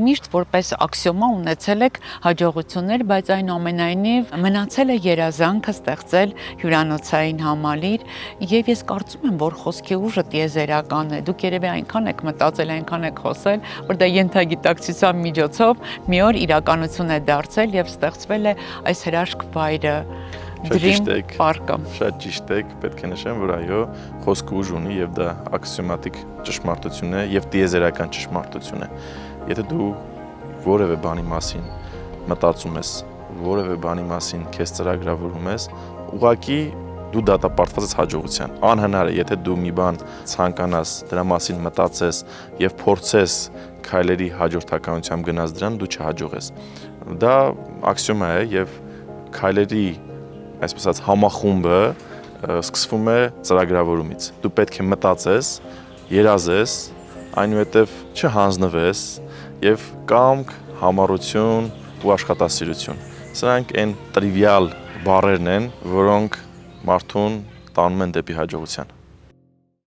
միշտ որպես աքսիոմա ունեցել եք հաջողություններ, բայց այնուամենայնիվ մնացել է երազանքը ստեղծել հյուրանոցային համալիր, եւ ես կարծում եմ, որ խոսքի ուժը տիեզերական է։ Դուք երևի այնքան եք մտածել, այնքան եք խոսել, որ դա ենթագիտակցության միջոցով մի օր իրականություն է դարձել եւ ստեղծվել է այս հրաշք վայրը։ Dream Park-ը։ Շատ ճիշտ եք, պետք է նշեմ, որ այո, խոսքը ուժ ունի եւ դա աքսիոմատիկ ճշմարտություն է եւ տիեզերական ճշմարտություն է։ Եթե դու որևէ բանի մասին մտածում ես, որևէ բանի մասին քեզ ծրագրավորում ես, ուղղակի դու դատապարտված ես հաջողության։ Անհնար է, եթե դու մի բան ցանկանաս, դրա մասին մտածես եւ փորձես քայլերի հաջորդականությամբ գնաս դրան, դու չհաջողես։ Դա աքսիոմա է եւ քայլերի այսպես ասած համախումբը սկսվում է ծրագրավորումից։ Դու պետք է մտածես, երազես, այնուհետև չհանձնվես եւ կամք, համառություն ու աշխատասիրություն։ Սրանք այն տրիվիալ բառերն են, որոնք մարդուն տանում են դեպի հաջողության։